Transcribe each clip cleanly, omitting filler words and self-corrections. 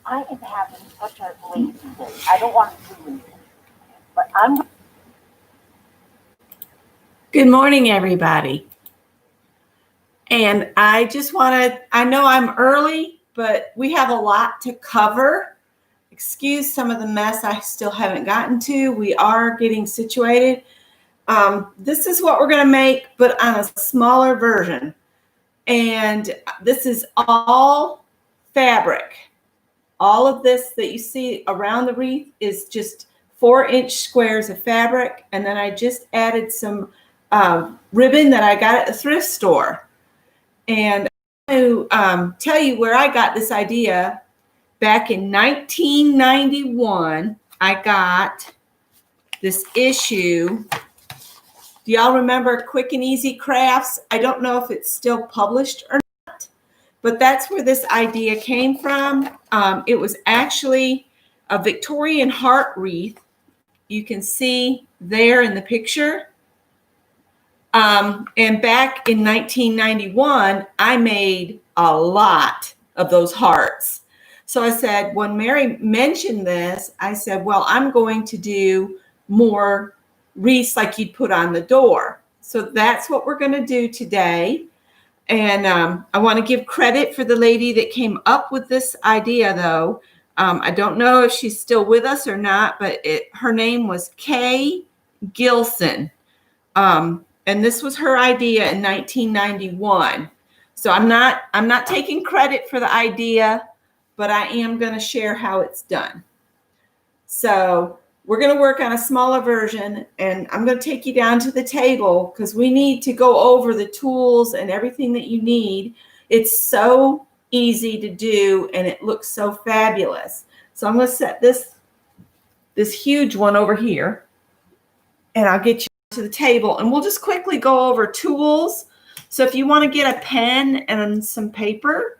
I am having such a lazy day. I don't want to do anything, but I'm. Good morning, everybody. And I just want to, I know I'm early, but we have a lot to cover. Excuse some of the mess I still haven't gotten to. We are getting situated. This is what we're going to make, but on a smaller version. And this is all fabric. All of this that you see around the wreath is just 4-inch squares of fabric. And then I just added some ribbon that I got at the thrift store. And I'm going to tell you where I got this idea. Back in 1991, I got this issue. Do y'all remember Quick and Easy Crafts? I don't know if it's still published or not, but that's where this idea came from. It was actually a Victorian heart wreath. You can see there in the picture. And back in 1991, I made a lot of those hearts. So I said, when Meri mentioned this, I said, well, I'm going to do more wreaths like you'd put on the door. So that's what we're going to do today. And I want to give credit for the lady that came up with this idea, though. I don't know if she's still with us or not, but her name was Kay Gilson. And this was her idea in 1991. So I'm not taking credit for the idea, but I am going to share how it's done. So we're going to work on a smaller version, and I'm going to take you down to the table because we need to go over the tools and everything that you need. It's so easy to do, and it looks so fabulous. So I'm going to set this huge one over here, and I'll get you to the table, and we'll just quickly go over tools. So if you want to get a pen and some paper,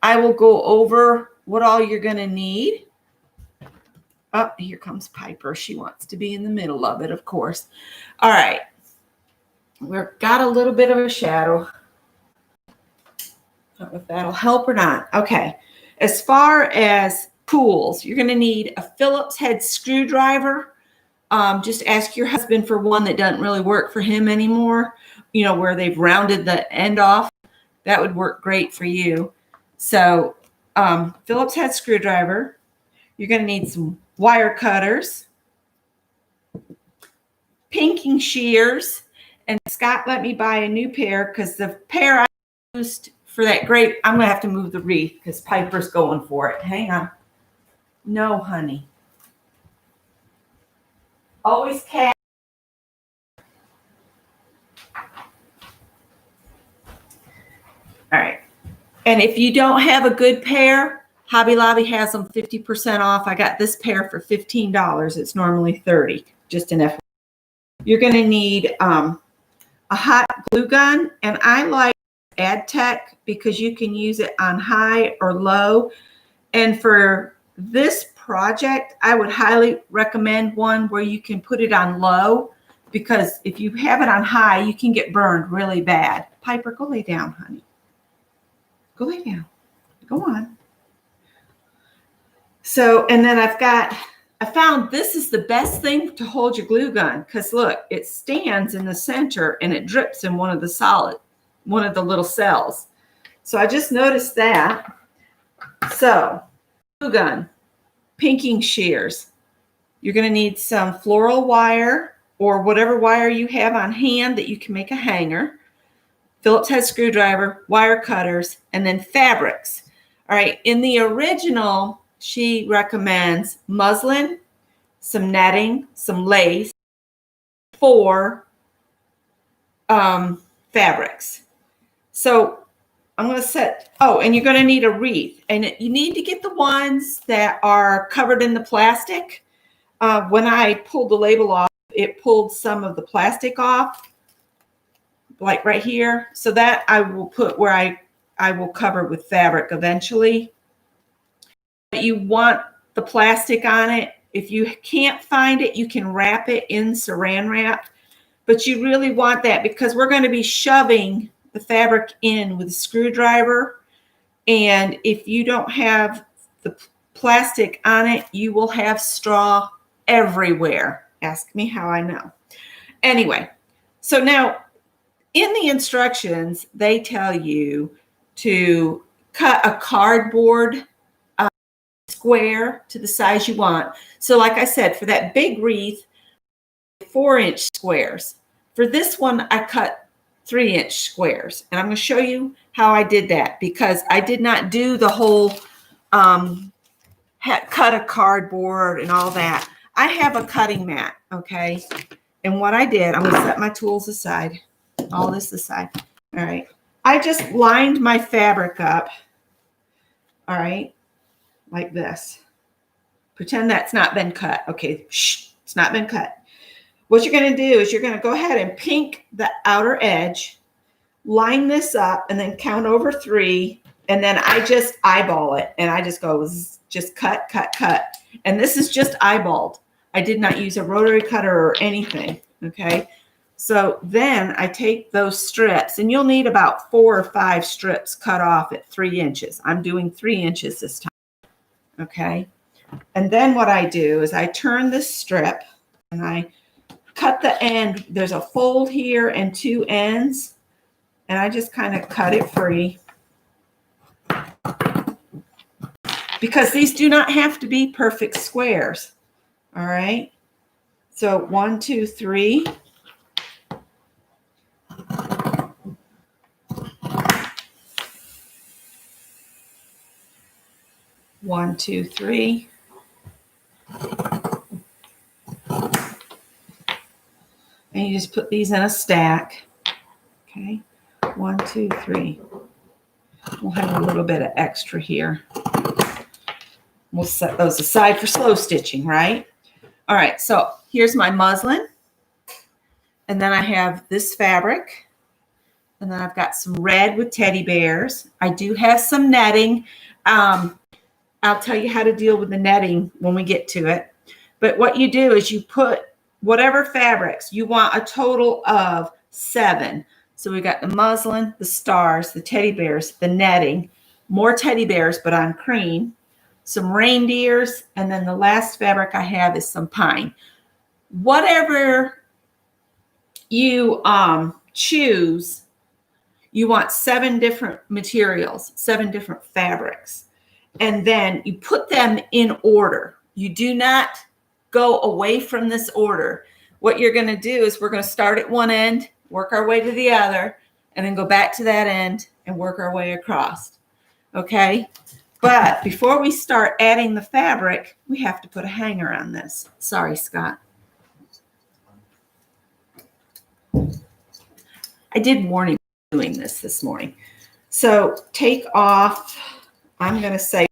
I will go over what all you're going to need. Oh, here comes Piper. She wants to be in the middle of it, of course. All right. We've got a little bit of a shadow. I don't know if that'll help or not. Okay. As far as tools, you're going to need a Phillips head screwdriver. Just ask your husband for one that doesn't really work for him anymore, you know, where they've rounded the end off. That would work great for you. So Phillips head screwdriver. You're going to need some wire cutters, pinking shears, and Scott let me buy a new pair because the pair I used for that grape, I'm going to have to move the wreath because Piper's going for it. Hang on. No, honey. Always cat. All right. And if you don't have a good pair, Hobby Lobby has them 50% off. I got this pair for $15. It's normally $30. Just an FYI. You're going to need a hot glue gun. And I like AdTech because you can use it on high or low. And for this project, I would highly recommend one where you can put it on low, because if you have it on high, you can get burned really bad. Piper, go lay down, honey. Go lay down. Go on. So, and then I found this is the best thing to hold your glue gun, because look, it stands in the center and it drips in one of the little cells. So I just noticed that. So, glue gun. Pinking shears. You're going to need some floral wire or whatever wire you have on hand that you can make a hanger. Phillips head screwdriver, wire cutters, and then fabrics. All right. In the original, she recommends muslin, some netting, some lace, 4 fabrics. So I'm going to set, and you're going to need a wreath. And you need to get the ones that are covered in the plastic. When I pulled the label off, it pulled some of the plastic off, like right here. So that I will put where I will cover with fabric eventually. But you want the plastic on it. If you can't find it, you can wrap it in saran wrap. But you really want that because we're going to be shoving the fabric in with a screwdriver. And if you don't have the plastic on it, you will have straw everywhere. Ask me how I know. Anyway, so now in the instructions, they tell you to cut a cardboard square to the size you want. So like I said, for that big wreath, 4-inch squares. For this one, I cut 3-inch squares. And I'm going to show you how I did that, because I did not do the whole cut a cardboard and all that. I have a cutting mat, okay? And what I did, I'm going to set my tools aside, all this aside. All right. I just lined my fabric up, all right, like this. Pretend that's not been cut. Okay, shh, it's not been cut. What you're going to do is you're going to go ahead and pink the outer edge, line this up, and then count over 3. And then I just eyeball it, and I just go, just cut, cut, cut. And this is just eyeballed. I did not use a rotary cutter or anything, okay? So then I take those strips, and you'll need about 4 or 5 strips cut off at 3 inches. I'm doing 3 inches this time, okay? And then what I do is I turn this strip, and I cut the end. There's a fold here and 2 ends, and I just kind of cut it free, because these do not have to be perfect squares. All right. So 1, 2, 3. One, two, three. And you just put these in a stack. Okay. 1, 2, 3. We'll have a little bit of extra here. We'll set those aside for slow stitching, right? All right, so here's my muslin. And then I have this fabric. And then I've got some red with teddy bears. I do have some netting. I'll tell you how to deal with the netting when we get to it. But what you do is you put whatever fabrics. You want a total of 7. So we got the muslin, the stars, the teddy bears, the netting, more teddy bears, but on cream, some reindeers, and then the last fabric I have is some pine. Whatever you choose, you want 7 different materials, 7 different fabrics, and then you put them in order. You do not go away from this order. What you're going to do is we're going to start at one end, work our way to the other, and then go back to that end and work our way across. Okay? But before we start adding the fabric, we have to put a hanger on this. Sorry, Scott. I did warn him doing this morning. So take off, I'm going to say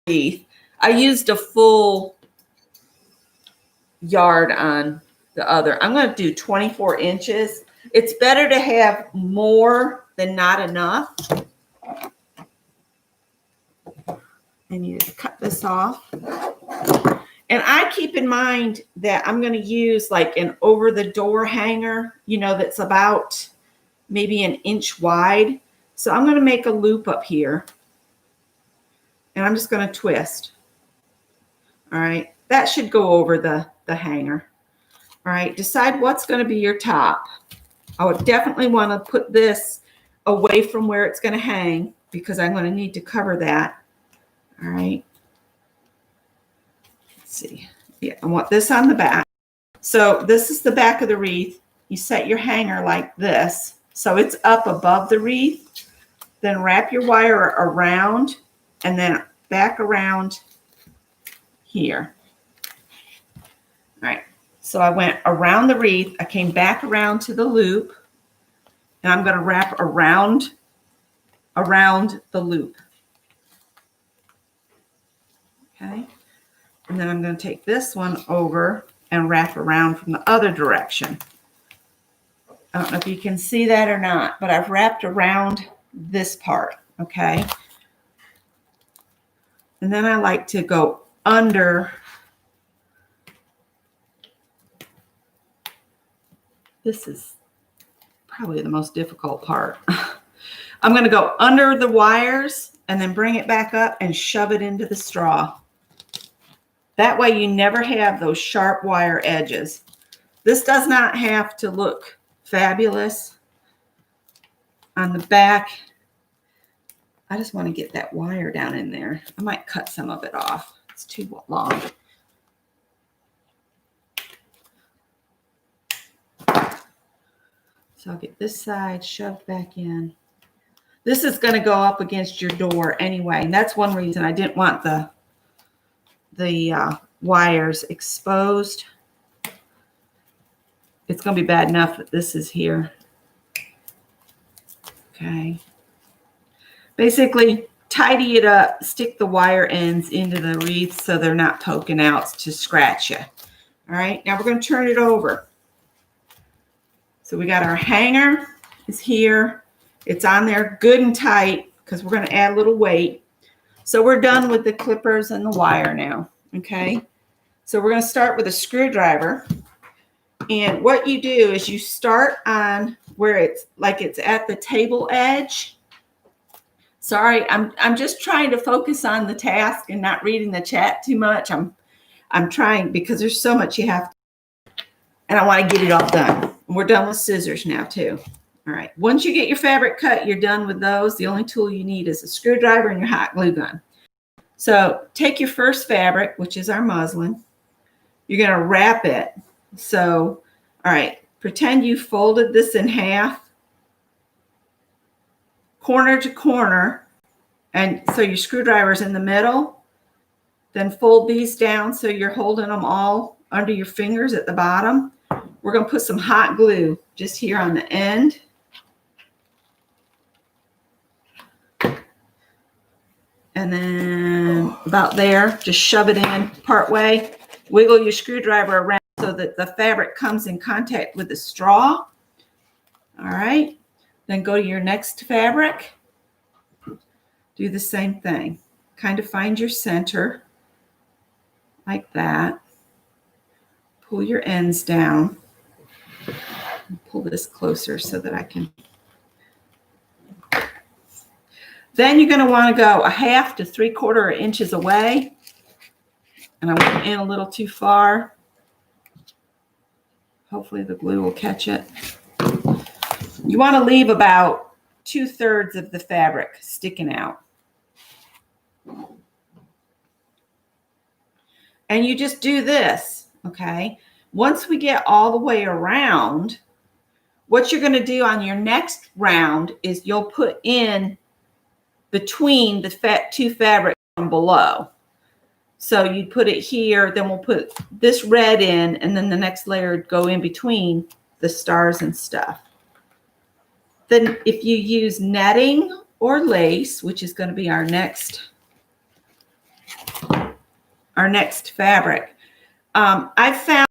wreath. I used a full yard on the other. I'm going to do 24 inches. It's better to have more than not enough. And you just cut this off. And I keep in mind that I'm going to use like an over the door hanger, you know, that's about maybe an inch wide. So I'm going to make a loop up here. And I'm just going to twist. All right. That should go over the hanger. All right. Decide what's going to be your top. I would definitely want to put this away from where it's going to hang, because I'm going to need to cover that. All right. Let's see. Yeah, I want this on the back. So this is the back of the wreath. You set your hanger like this, so it's up above the wreath. Then wrap your wire around and then back around here. All right. So I went around the wreath. I came back around to the loop, and I'm going to wrap around the loop. Okay. And then I'm going to take this one over and wrap around from the other direction. I don't know if you can see that or not, but I've wrapped around this part. Okay. And then I like to go under. This is probably the most difficult part. I'm going to go under the wires and then bring it back up and shove it into the straw. That way you never have those sharp wire edges. This does not have to look fabulous on the back. I just want to get that wire down in there. I might cut some of it off. It's too long. So I'll get this side shoved back in. This is going to go up against your door anyway. And that's one reason I didn't want the wires exposed. It's going to be bad enough that this is here. Okay. Basically, tidy it up, stick the wire ends into the wreath so they're not poking out to scratch you. All right, now we're going to turn it over. So we got our hanger is here. It's on there good and tight because we're going to add a little weight. So we're done with the clippers and the wire now. Okay, so we're going to start with a screwdriver. And what you do is you start on where it's like it's at the table edge. Sorry, I'm just trying to focus on the task and not reading the chat too much. I'm trying because there's so much you have to, and I want to get it all done. We're done with scissors now too. All right. Once you get your fabric cut, you're done with those. The only tool you need is a screwdriver and your hot glue gun. So take your first fabric, which is our muslin. You're going to wrap it. So, all right, pretend you folded this in half, corner to corner, and so your screwdriver's in the middle. Then fold these down so you're holding them all under your fingers at the bottom. We're going to put some hot glue just here on the end. And then about there, just shove it in part way. Wiggle your screwdriver around so that the fabric comes in contact with the straw. All right. Then go to your next fabric. Do the same thing. Kind of find your center like that. Pull your ends down. Pull this closer so that I can. Then you're going to want to go 1/2 to 3/4 inches away. And I went in a little too far. Hopefully the glue will catch it. You want to leave about 2/3 of the fabric sticking out. And you just do this, okay? Once we get all the way around, what you're going to do on your next round is you'll put in between the two fabrics from below. So you put it here, then we'll put this red in, and then the next layer would go in between the stars and stuff. Then if you use netting or lace, which is going to be our next fabric, I've found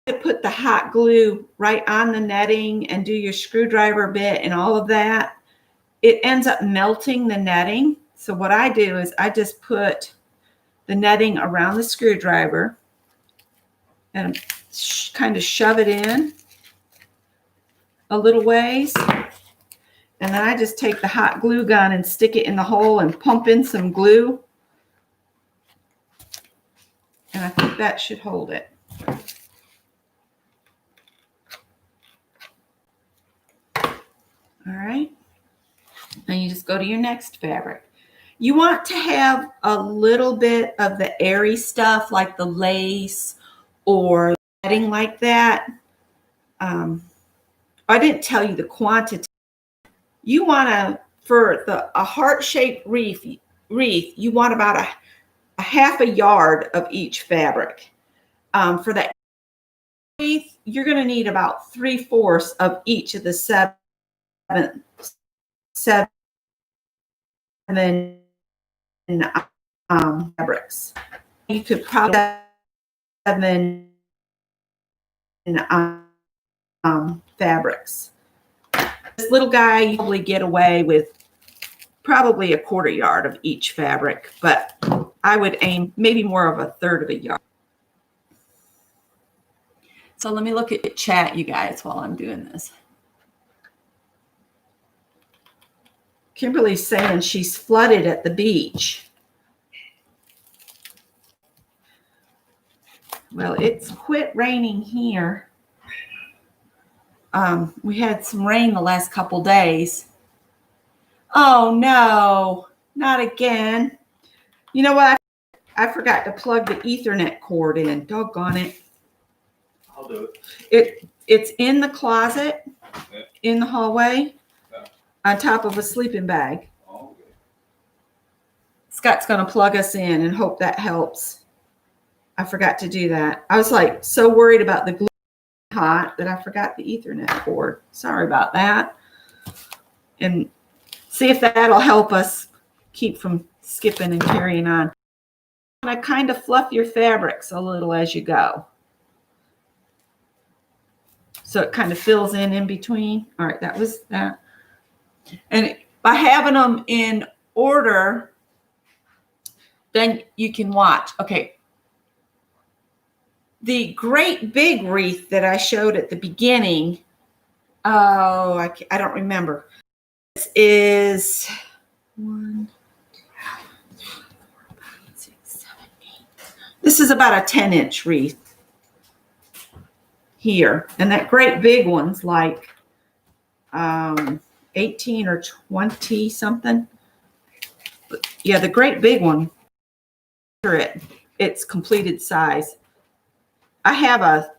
to put the hot glue right on the netting and do your screwdriver bit and all of that, it ends up melting the netting. So what I do is I just put the netting around the screwdriver and kind of shove it in a little ways. And then I just take the hot glue gun and stick it in the hole and pump in some glue. And I think that should hold it. All right. And you just go to your next fabric. You want to have a little bit of the airy stuff like the lace or netting like that. I didn't tell you the quantity. You want to, for a heart-shaped wreath, you want about a 1/2 yard of each fabric. For the wreath, you're going to need about 3/4 of each of the seven fabrics. You could probably 7 fabrics. This little guy, you probably get away with probably 1/4 yard of each fabric, but I would aim maybe more of 1/3 of a yard. So let me look at chat, you guys, while I'm doing this. Kimberly's saying she's flooded at the beach. Well, it's quit raining here. We had some rain the last couple days. Oh no, not again. You know what? I forgot to plug the Ethernet cord in. Doggone it. I'll do it. It's in the closet, Okay. in the hallway, Okay. on top of a sleeping bag. Oh, okay. Scott's going to plug us in and hope that helps. I forgot to do that. I was like so worried about the glue hot that I forgot the Ethernet cord. Sorry about that. And see if that'll help us keep from skipping and carrying on. And I kind of fluff your fabrics a little as you go. So it kind of fills in between. All right, that was that. And by having them in order, then you can watch. Okay. The great big wreath that I showed at the beginning, oh, I don't remember. This is 1, 2, 3, 4, 5, 6, 7, 8. This is about a 10-inch wreath here. And that great big one's like 18 or 20 something. But yeah, the great big one, it's completed size. I have a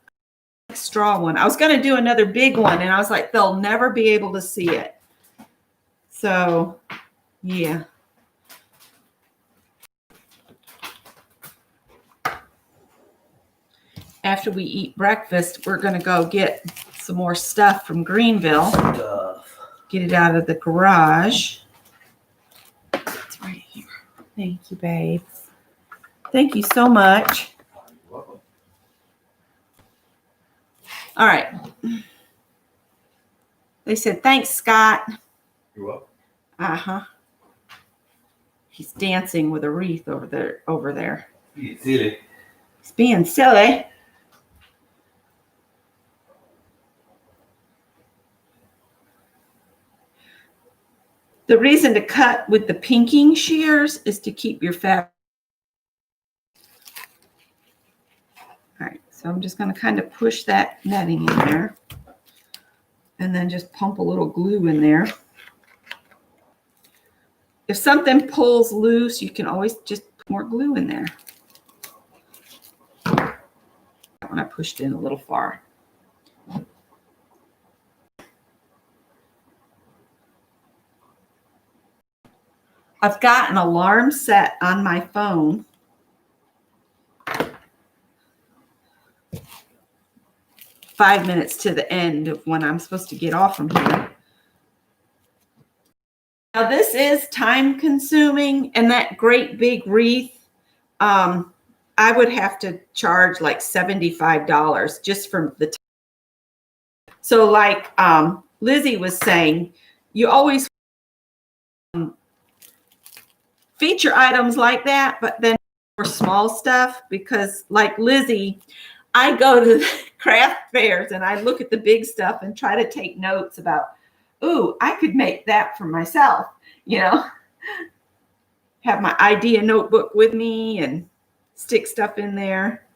straw one. I was going to do another big one, and I was like, they'll never be able to see it. So, yeah. After we eat breakfast, we're going to go get some more stuff from Greenville. Get it out of the garage. It's right here. Thank you, babe. Thank you so much. You're welcome. All right. They said, thanks, Scott. You're welcome. Uh-huh. He's dancing with a wreath over there. You silly. He's being silly. The reason to cut with the pinking shears is to keep your fabric. All right, so I'm just going to kind of push that netting in there and then just pump a little glue in there. If something pulls loose, you can always just put more glue in there. That one I pushed in a little far. I've got an alarm set on my phone. Five minutes to the end of when I'm supposed to get off from here. Now this is time consuming, and that great big wreath, I would have to charge like $75 just for the time. So like Lizzi was saying, you always feature items like that, but then for small stuff, because like Lizzi, I go to the craft fairs and I look at the big stuff and try to take notes about, ooh, I could make that for myself, you know, have my idea notebook with me and stick stuff in there.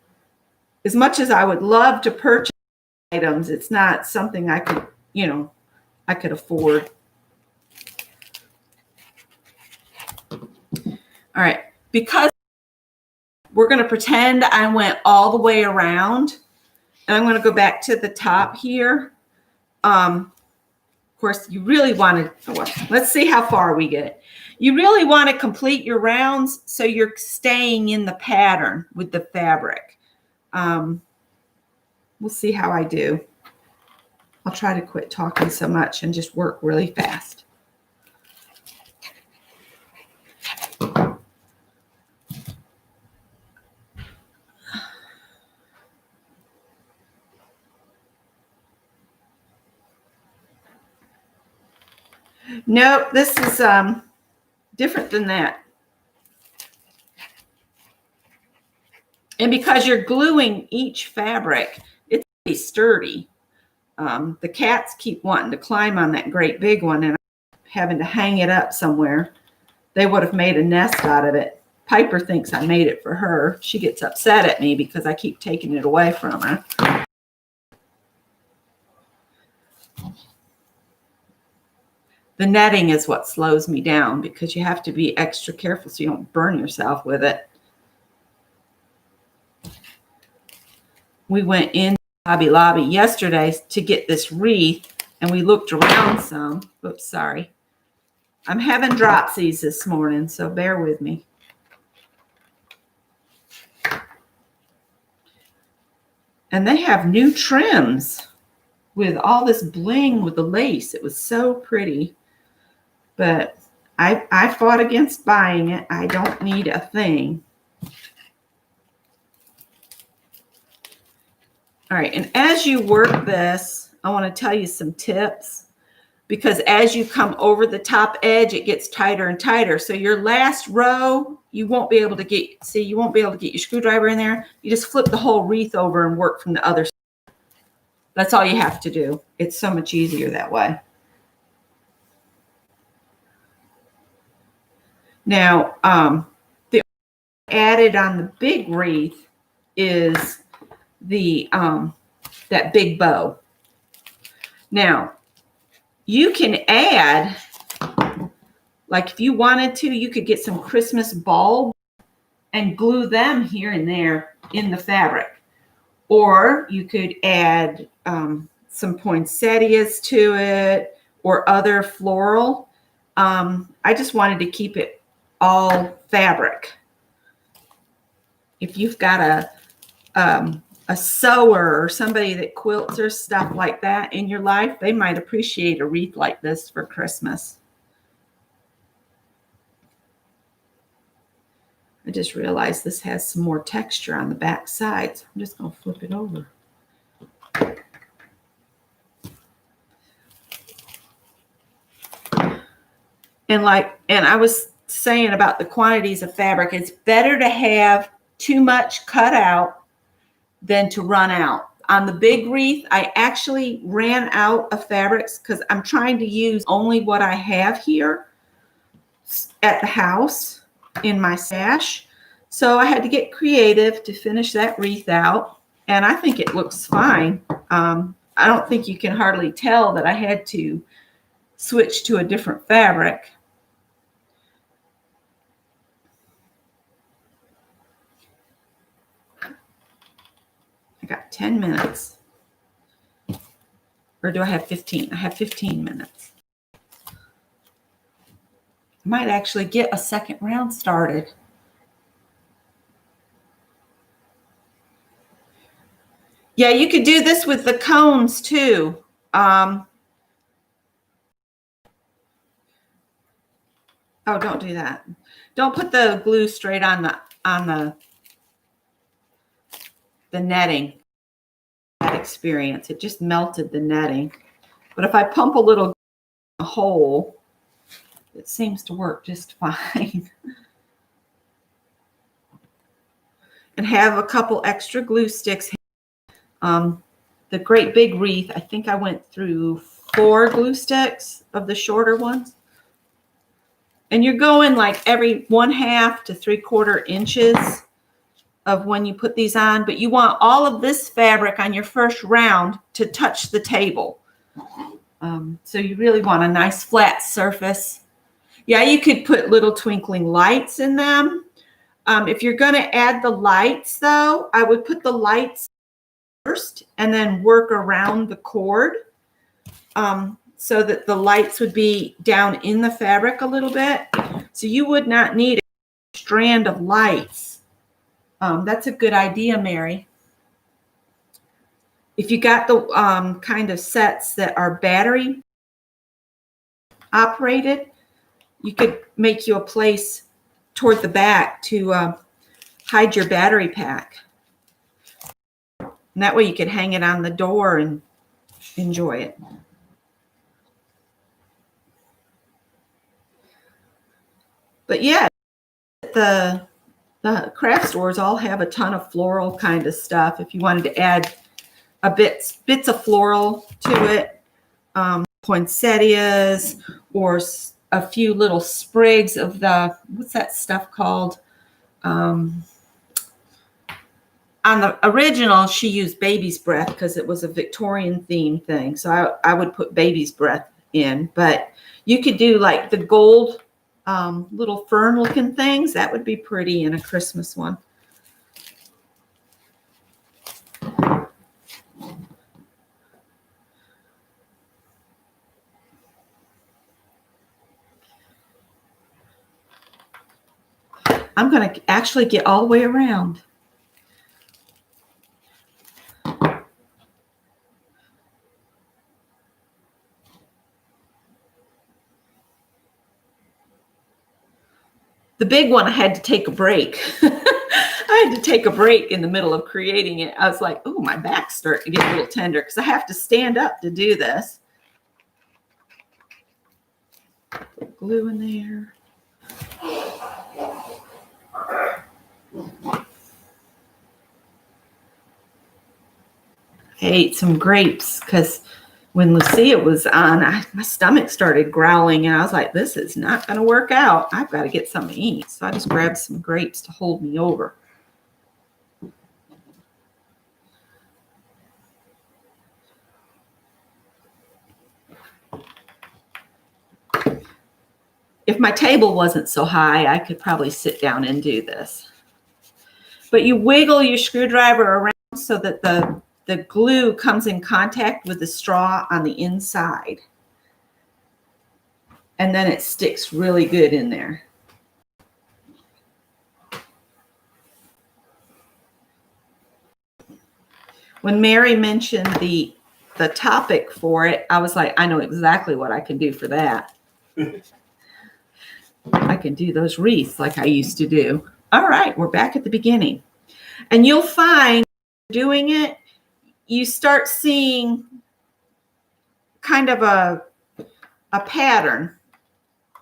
As much as I would love to purchase items, it's not something I could, you know, I could afford. All right, because we're going to pretend I went all the way around, and I'm going to go back to the top here. Of course, you really want to, well, let's see how far we get. You really want to complete your rounds so you're staying in the pattern with the fabric. We'll see how I do. I'll try to quit talking so much and just work really fast. Nope, this is different than that. And because you're gluing each fabric, it's pretty sturdy. The cats keep wanting to climb on that great big one, and having to hang it up somewhere. They would have made a nest out of it. Piper thinks I made it for her. She gets upset at me because I keep taking it away from her. The netting is what slows me down because you have to be extra careful so you don't burn yourself with it. We went in Hobby Lobby yesterday to get this wreath, and we looked around some. Oops, sorry. I'm having dropsies this morning, so bear with me. And they have new trims with all this bling with the lace. It was so pretty. But I fought against buying it. I don't need a thing. All right, and as you work this, I want to tell you some tips, because as you come over the top edge, it gets tighter and tighter. So your last row, you won't be able to get, see, you won't be able to get your screwdriver in there. You just flip the whole wreath over and work from the other side. That's all you have to do. It's so much easier that way. Now, the added on the big wreath is the that big bow. Now, you can add, like if you wanted to, you could get some Christmas bulbs and glue them here and there in the fabric. Or you could add some poinsettias to it or other floral. I just wanted to keep it all fabric. If you've got a sewer or somebody that quilts or stuff like that in your life, they might appreciate a wreath like this for Christmas. I just realized this has some more texture on the back side, so I'm just going to flip it over. And I was saying about the quantities of fabric, it's better to have too much cut out than to run out. On the big wreath, I actually ran out of fabrics because I'm trying to use only what I have here at the house in my stash. So I had to get creative to finish that wreath out, and I think it looks fine. I don't think you can hardly tell that I had to switch to a different fabric. I got 10 minutes. Or do I have 15? I have 15 minutes. I might actually get a second round started. Yeah, you could do this with the cones too. Oh, don't do that. Don't put the glue straight on the netting. That experience, it just melted the netting. But if I pump a little hole, it seems to work just fine. And have a couple extra glue sticks. The great big wreath, I think I went through 4 glue sticks of the shorter ones. And you're going like every 1/2 to 3/4 inches of when you put these on, but you want all of this fabric on your first round to touch the table. So you really want a nice flat surface. Yeah, you could put little twinkling lights in them. If you're going to add the lights, though, I would put the lights first and then work around the cord so that the lights would be down in the fabric a little bit. So you would not need a strand of lights. That's a good idea, Meri. If you got the kind of sets that are battery operated, you could make you a place toward the back to hide your battery pack. And that way you could hang it on the door and enjoy it. But yeah, the craft stores all have a ton of floral kind of stuff. If you wanted to add bits of floral to it, poinsettias or a few little sprigs of the, what's that stuff called? On the original, she used baby's breath because it was a Victorian theme thing. So I would put baby's breath in, but you could do like the gold little fern looking things. That would be pretty in a Christmas one. I'm going to actually get all the way around. The big one, I had to take a break. I had to take a break in the middle of creating it. I was like, oh, my back's starting to get a little tender because I have to stand up to do this. Put glue in there. I ate some grapes because when Lucia was on, my stomach started growling, and I was like, this is not going to work out. I've got to get something to eat. So I just grabbed some grapes to hold me over. If my table wasn't so high, I could probably sit down and do this. But you wiggle your screwdriver around so that the glue comes in contact with the straw on the inside. And then it sticks really good in there. When Meri mentioned the topic for it, I was like, I know exactly what I can do for that. I can do those wreaths like I used to do. All right, we're back at the beginning. And you'll find doing it, you start seeing kind of a pattern,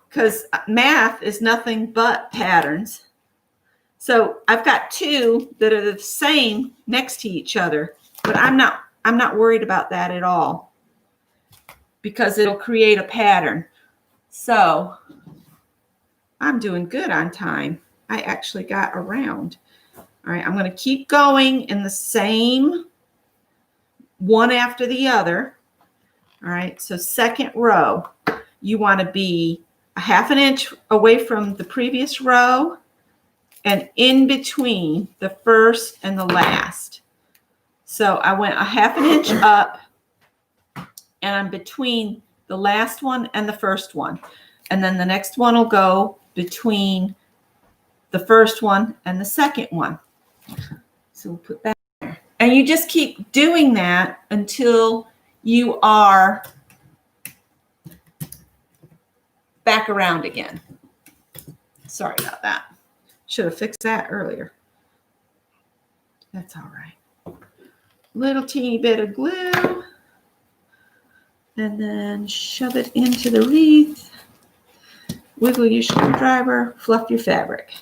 because math is nothing but patterns. So I've got two that are the same next to each other, but I'm not worried about that at all because it'll create a pattern. So I'm doing good on time. I actually got around. All right, I'm going to keep going in the same one after the other. All right, so second row, you want to be a ½ inch away from the previous row and in between the first and the last. So I went a ½ inch up and I'm between the last one and the first one. And then the next one will go between the first one and the second one. So we'll put that there. And you just keep doing that until you are back around again. Sorry about that. Should have fixed that earlier. That's all right. Little teeny bit of glue. And then shove it into the wreath. Wiggle your screwdriver. Fluff your fabric.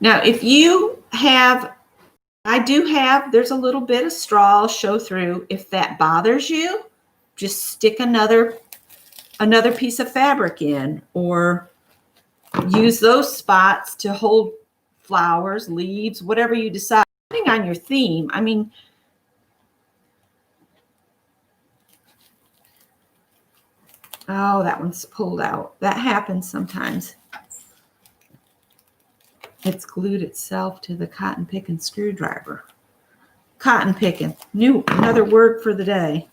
Now, if you have, there's a little bit of straw I'll show through. If that bothers you, just stick another piece of fabric in, or use those spots to hold flowers, leaves, whatever you decide, depending on your theme. I mean, oh, that one's pulled out. That happens sometimes. It's glued itself to the cotton picking screwdriver. Cotton picking, another word for the day.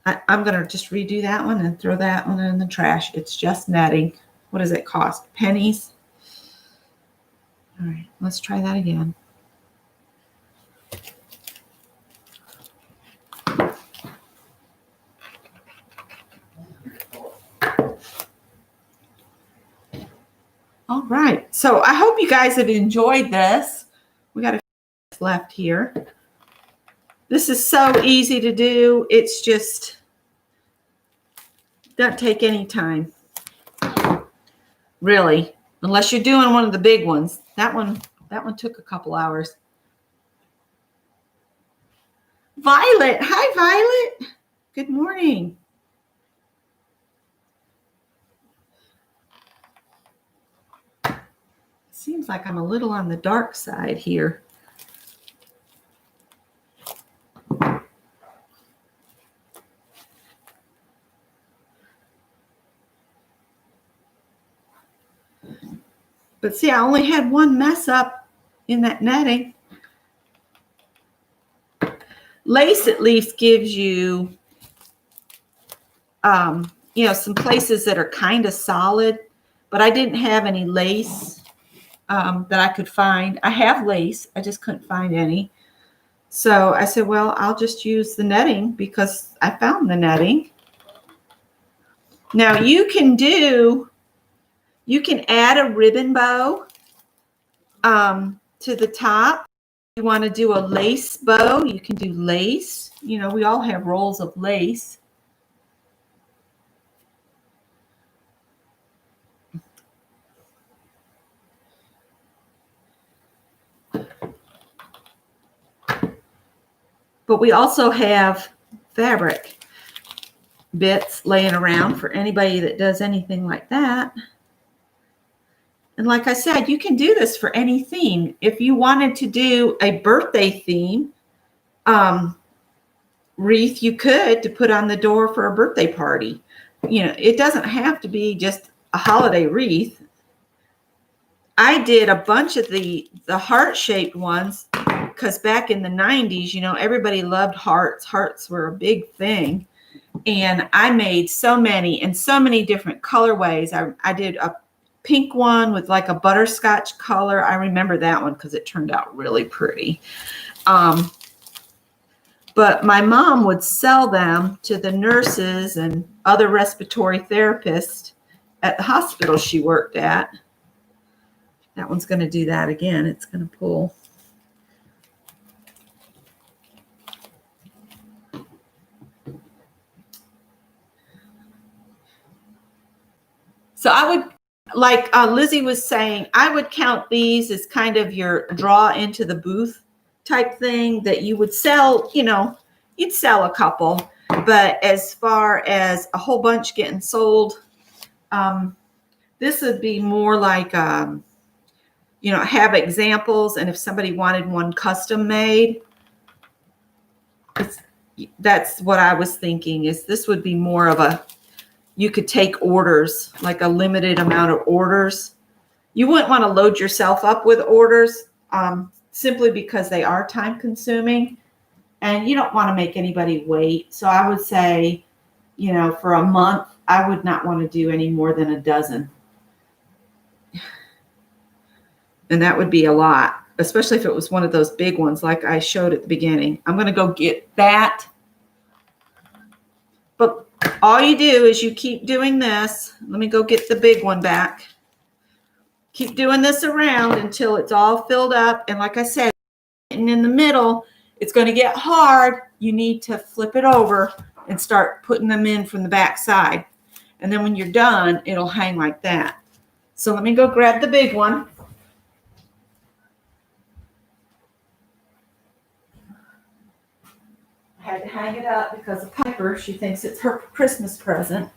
I'm going to just redo that one and throw that one in the trash. It's just netting. What does it cost? Pennies? All right, let's try that again. All right, so I hope you guys have enjoyed this. We got a few left here. This is so easy to do. It's just doesn't take any time, really, unless you're doing one of the big ones. That one took a couple hours. Violet. Hi, Violet. Good morning. Seems like I'm a little on the dark side here. But see, I only had one mess up in that netting. Lace at least gives you, you know, some places that are kind of solid, but I didn't have any lace that I could find. I have lace, I just couldn't find any. So I said, well, I'll just use the netting because I found the netting. Now you can add a ribbon bow to the top. If you want to do a lace bow, you can do lace. You know, we all have rolls of lace. But we also have fabric bits laying around for anybody that does anything like that. And like I said, you can do this for any theme. If you wanted to do a birthday theme wreath, you could, to put on the door for a birthday party. You know, it doesn't have to be just a holiday wreath. I did a bunch of the heart-shaped ones because back in the 90s, you know, everybody loved hearts. Hearts were a big thing. And I made so many in so many different colorways. I did a pink one with like a butterscotch color. I remember that one because it turned out really pretty. But my mom would sell them to the nurses and other respiratory therapists at the hospital she worked at. That one's going to do that again. It's going to pull. So I would, like Lizzie was saying, I would count these as kind of your draw into the booth type thing that you would sell, you know, you'd sell a couple. But as far as a whole bunch getting sold, this would be more like, you know, have examples. And if somebody wanted one custom made, that's what I was thinking, is this would be more of a, you could take orders, like a limited amount of orders. You wouldn't want to load yourself up with orders simply because they are time consuming and you don't want to make anybody wait. So I would say, you know, for a month, I would not want to do any more than a dozen. And that would be a lot, especially if it was one of those big ones like I showed at the beginning. I'm going to go get that. But all you do is you keep doing this. Let me go get the big one back. Keep doing this around until it's all filled up. And like I said, and in the middle, it's going to get hard. You need to flip it over and start putting them in from the back side. And then when you're done, it'll hang like that. So let me go grab the big one. I had to hang it up because of Piper. She thinks it's her Christmas present.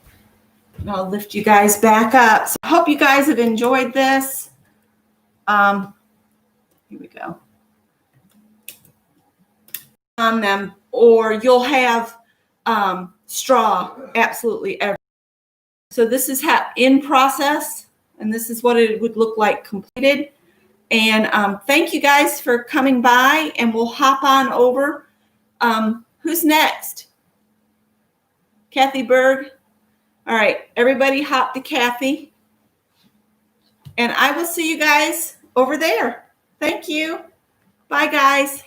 And I'll lift you guys back up. So I hope you guys have enjoyed this. Here we go. On them, or you'll have straw absolutely everywhere. So this is in process, and this is what it would look like completed. And thank you guys for coming by, and we'll hop on over. Who's next? Kathy Berg. All right, everybody hop to Kathy. And I will see you guys over there. Thank you. Bye, guys.